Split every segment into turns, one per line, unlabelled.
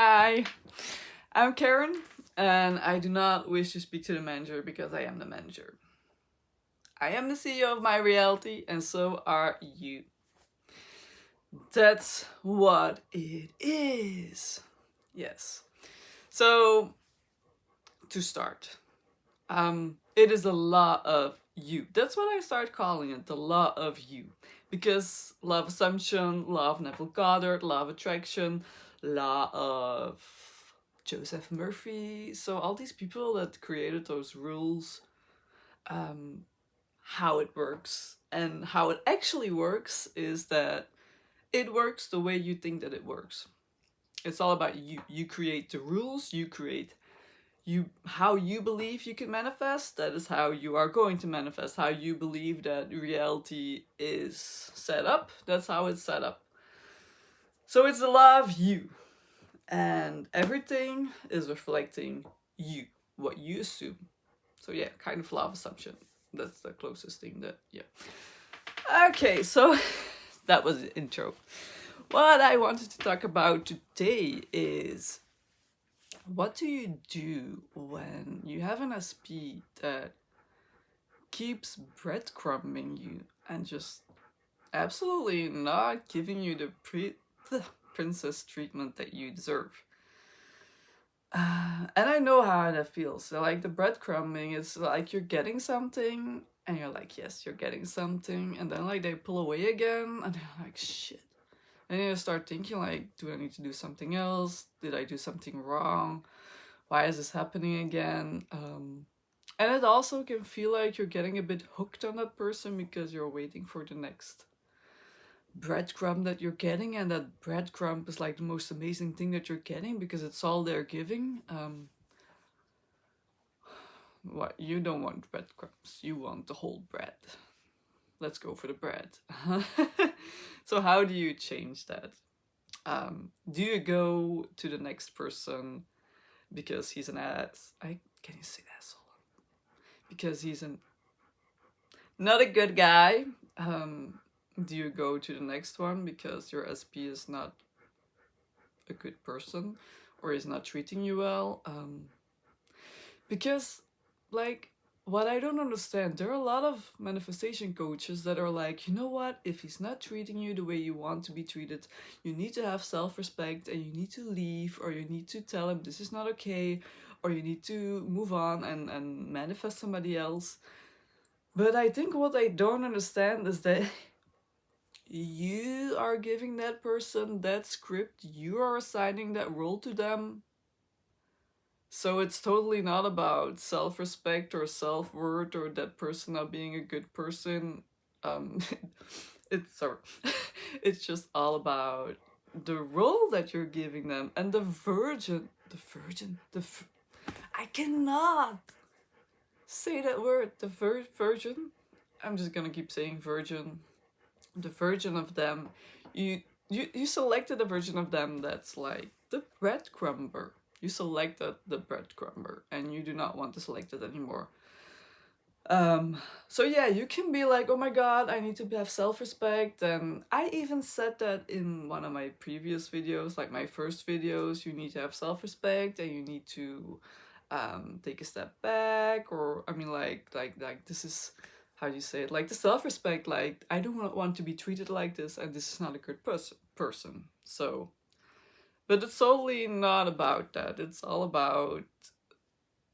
Hi, I'm Karen, and I do not wish to speak to the manager because I am the manager. I am the CEO of my reality, and so are you. That's what it is. Yes. So, to start, it is a law of you. That's what I start calling it, the law of you. Because law of assumption, law of Neville Goddard, law of attraction, law of Joseph Murphy. So all these people that created those rules, um, how it works and how it actually works is that it works the way you think that it works. It's all about you. You create the rules, you create how you believe you can manifest. That is how you are going to manifest. How you believe that reality is set up, that's how it's set up. So it's the law of you, and everything is reflecting you, what you assume. So yeah, kind of law of assumption. That's the closest thing that, yeah. Okay, so that was the intro. What I wanted to talk about today is, what do you do when you have an SP that keeps breadcrumbing you and just absolutely not giving you the princess treatment that you deserve? And I know how that feels. So, like, the breadcrumbing, it's like you're getting something and you're like, yes, you're getting something, and then like they pull away again and you're like, shit. And you start thinking, like, do I need to do something else? Did I do something wrong? Why is this happening again? And it also can feel like you're getting a bit hooked on that person because you're waiting for the next breadcrumb that you're getting, and that breadcrumb is like the most amazing thing that you're getting because it's all they're giving. What, you don't want breadcrumbs, you want the whole bread. Let's go for the bread. So how do you change that? Do you go to the next person because he's an ass? Can you say asshole? Because he's not a good guy. Do you go to the next one because your SP is not a good person or is not treating you well? Because, like, what I don't understand, there are a lot of manifestation coaches that are like, you know what, if he's not treating you the way you want to be treated, you need to have self-respect and you need to leave, or you need to tell him this is not okay, or you need to move on and manifest somebody else. But I think what I don't understand is that you are giving that person that script, you are assigning that role to them. So it's totally not about self-respect or self-worth or that person not being a good person. Um, it's sorry. It's just all about the role that you're giving them and I cannot say that word. The virgin. I'm just gonna keep saying virgin. The version of them, you selected a version of them that's like the breadcrumber. You selected the breadcrumber and you do not want to select it anymore. So yeah, you can be like, oh my god, I need to have self-respect. And I even said that in one of my previous videos, like my first videos. You need to have self-respect and you need to take a step back, or I mean, like this is how you say it, like the self-respect, like I don't want to be treated like this and this is not a good person. So, but it's totally not about that. It's all about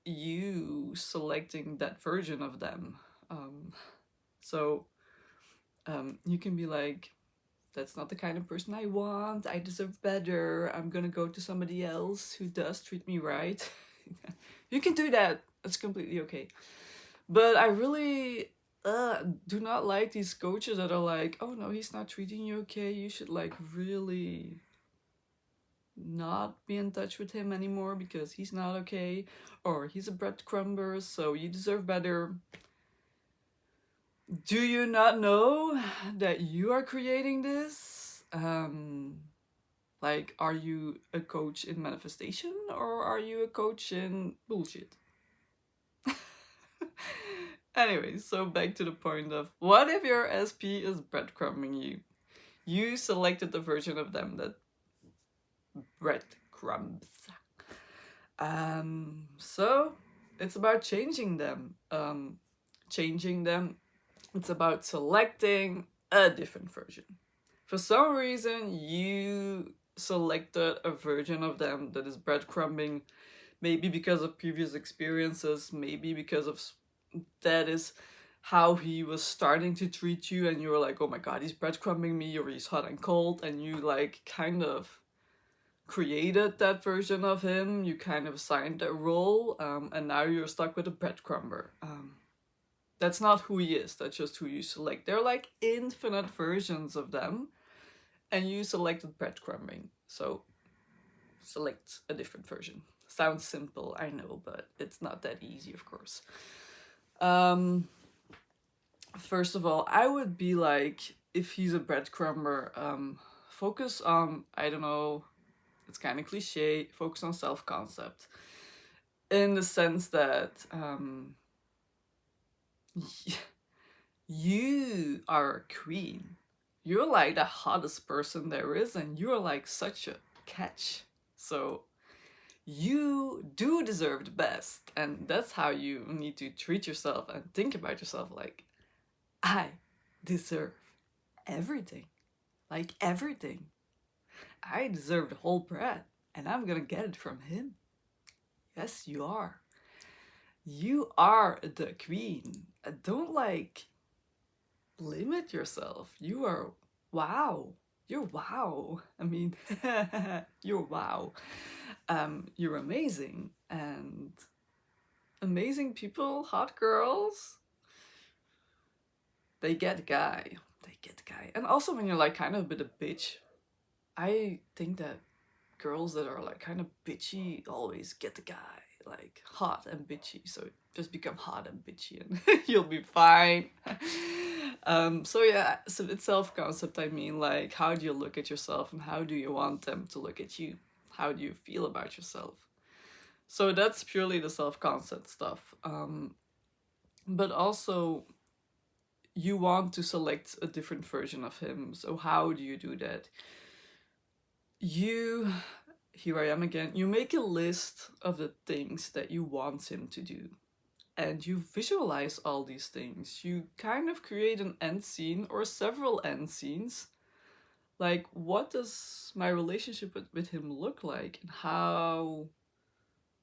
you selecting that version of them. So you can be like, that's not the kind of person I want, I deserve better, I'm gonna go to somebody else who does treat me right. You can do that, it's completely okay. But I really do not like these coaches that are like, oh no, he's not treating you okay, you should like really not be in touch with him anymore because he's not okay, or he's a breadcrumber, so you deserve better. Do you not know that you are creating this? Like, are you a coach in manifestation or are you a coach in bullshit? Anyway, so back to the point of, what if your SP is breadcrumbing you? You selected the version of them that breadcrumbs breadcrumbs. So it's about changing them. Changing them. It's about selecting a different version. For some reason, you selected a version of them that is breadcrumbing, maybe because of previous experiences, maybe because of that is how he was starting to treat you, and you were like, oh my god, he's breadcrumbing me, or he's hot and cold, and you like kind of created that version of him, you kind of assigned a role, and now you're stuck with a breadcrumber. That's not who he is, that's just who you select. There are like infinite versions of them, and you selected breadcrumbing. So select a different version. Sounds simple, I know, but it's not that easy, of course. First of all, I would be like, if he's a breadcrumber, focus on, I don't know, it's kind of cliche, focus on self-concept. In the sense that you are a queen. You're like the hottest person there is, and you're like such a catch. So you do deserve the best, and that's how you need to treat yourself and think about yourself. Like, I deserve everything. Like, everything. I deserve the whole bread, and I'm gonna get it from him. Yes, you are. You are the queen. Don't like limit yourself. You are wow. You're wow. I mean, you're wow. You're amazing, and amazing people, hot girls, they get the guy. They get the guy. And also when you're like kind of a bit of bitch, I think that girls that are like kind of bitchy always get the guy. Like hot and bitchy. So just become hot and bitchy and you'll be fine. So yeah, so it's self-concept. I mean, like, how do you look at yourself and how do you want them to look at you? How do you feel about yourself? So that's purely the self-concept stuff. But also, you want to select a different version of him. So how do you do that? Here I am again, you make a list of the things that you want him to do. And you visualize all these things. You kind of create an end scene or several end scenes. Like, what does my relationship with him look like? And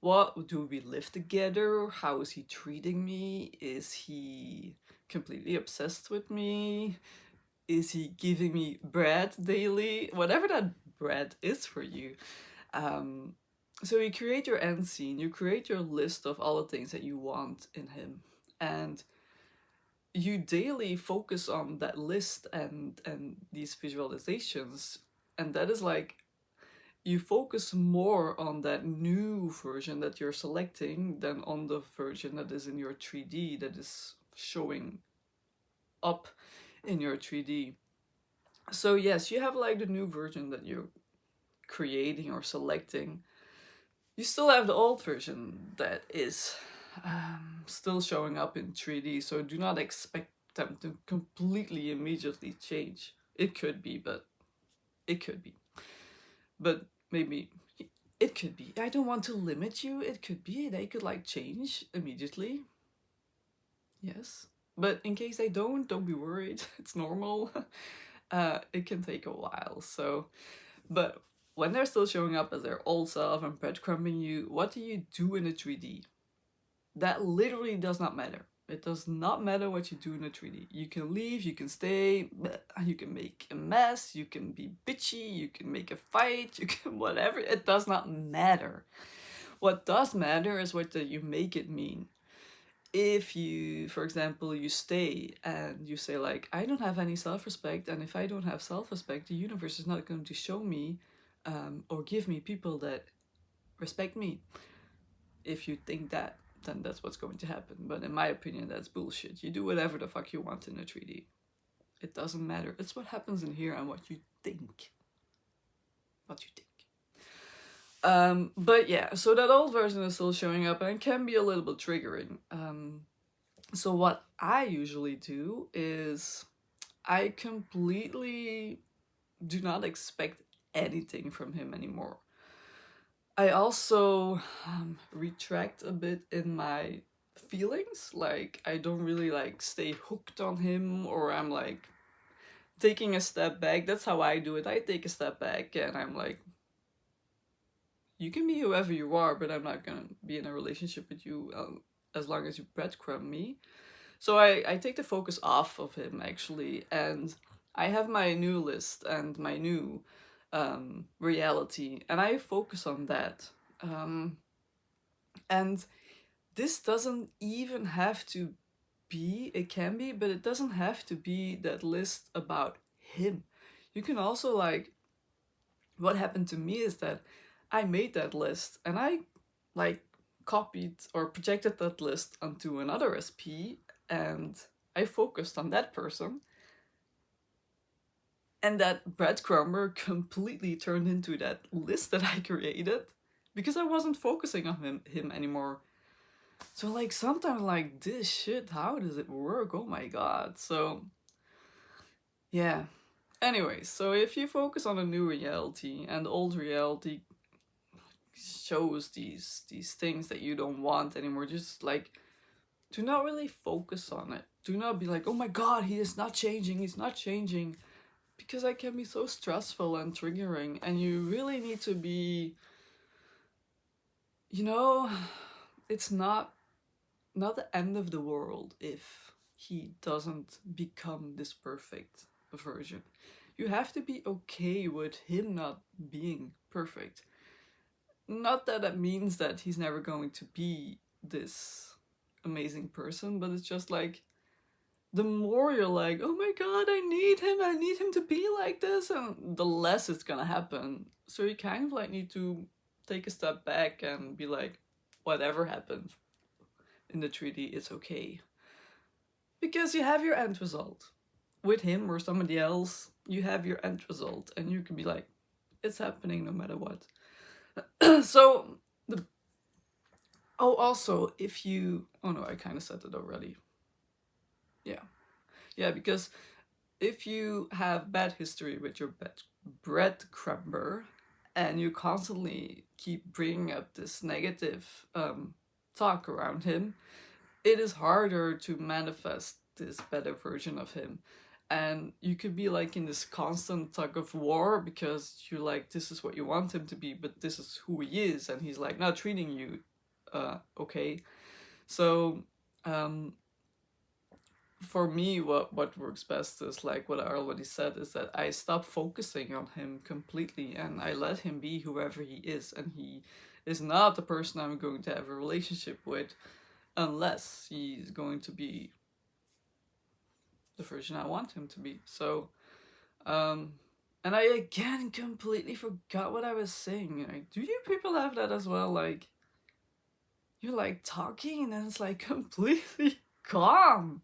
what do we live together? How is he treating me? Is he completely obsessed with me? Is he giving me bread daily? Whatever that bread is for you. So you create your end scene, you create your list of all the things that you want in him, and you daily focus on that list and these visualizations, and that is like, you focus more on that new version that you're selecting than on the version that is in your 3D, that is showing up in your 3D. So yes, you have like the new version that you're creating or selecting. You still have the old version that is still showing up in 3D, so do not expect them to completely immediately change. It could be, but maybe it could be. I don't want to limit you. It could be they could like change immediately. Yes, but in case they don't be worried. It's normal. It can take a while. So, but when they're still showing up as their old self and breadcrumbing you, what do you do in a 3D? That literally does not matter. It does not matter what you do in a 3D. You can leave, you can stay, you can make a mess, you can be bitchy, you can make a fight, you can whatever. It does not matter. What does matter is what you make it mean. If you, for example, you stay and you say like, I don't have any self-respect, and if I don't have self-respect, the universe is not going to show me or give me people that respect me. If you think that, then that's what's going to happen. But in my opinion, that's bullshit. You do whatever the fuck you want in a 3D. It doesn't matter. It's what happens in here and what you think. What you think. But yeah, so that old version is still showing up and it can be a little bit triggering. So what I usually do is I completely do not expect anything from him anymore. I also retract a bit in my feelings. Like, I don't really like stay hooked on him, or I'm like taking a step back. That's how I do it. I take a step back and I'm like, you can be whoever you are, but I'm not gonna be in a relationship with you as long as you breadcrumb me. So I take the focus off of him actually, and I have my new list and my new reality, and I focus on that. And this doesn't even have to be, it can be, but it doesn't have to be that list about him. You can also like, what happened to me is that I made that list and I like copied or projected that list onto another SP, and I focused on that person. And that breadcrumber completely turned into that list that I created because I wasn't focusing on him anymore. So like sometimes like this shit, how does it work? Oh my god. So yeah. Anyway, so if you focus on a new reality and old reality shows these things that you don't want anymore, just like do not really focus on it. Do not be like, oh my god, he is not changing, he's not changing. Because that can be so stressful and triggering, and you really need to be, you know, it's not the end of the world if he doesn't become this perfect version. You have to be okay with him not being perfect. Not that it means that he's never going to be this amazing person, but it's just like the more you're like, oh my god, I need him to be like this, and the less it's gonna happen. So you kind of like need to take a step back and be like, whatever happened in the treaty, it's okay. Because you have your end result. With him or somebody else, you have your end result, and you can be like, it's happening no matter what. So, the oh, also, if you, oh no, I kind of said it already. Yeah, yeah, because if you have bad history with your breadcrumber and you constantly keep bringing up this negative talk around him, it is harder to manifest this better version of him. And you could be like in this constant tug of war because you're like, this is what you want him to be, but this is who he is, and he's like not treating you okay. So um, for me, what works best is like what I already said, is that I stop focusing on him completely and I let him be whoever he is, and he is not the person I'm going to have a relationship with unless he's going to be the version I want him to be. So and I again completely forgot what I was saying. Like, do you people have that as well? Like, you're like talking and then it's like completely calm.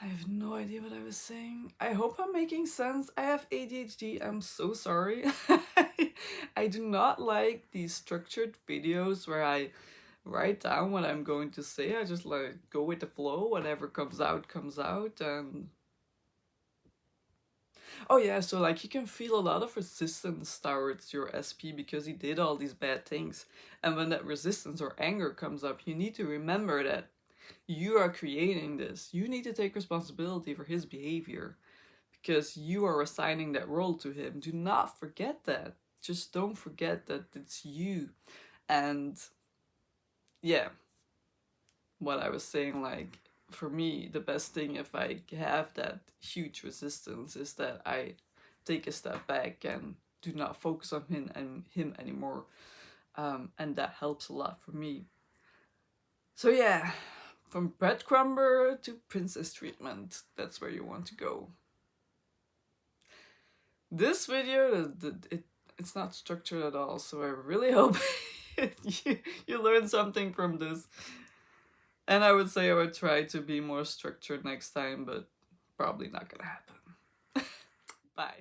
I have no idea what I was saying. I hope I'm making sense. I have ADHD. I'm so sorry. I do not like these structured videos where I write down what I'm going to say. I just like go with the flow. Whatever comes out, comes out. And oh yeah, so like you can feel a lot of resistance towards your SP because he did all these bad things. And when that resistance or anger comes up, you need to remember that you are creating this. You need to take responsibility for his behavior because you are assigning that role to him. Do not forget that. Just don't forget that it's you. And yeah, what I was saying, like, for me, the best thing if I have that huge resistance is that I take a step back and do not focus on him anymore. And that helps a lot for me. So yeah, from breadcrumber to princess treatment, that's where you want to go. This video, it's not structured at all, so I really hope you learned something from this. And I would say I would try to be more structured next time, but probably not gonna happen. Bye.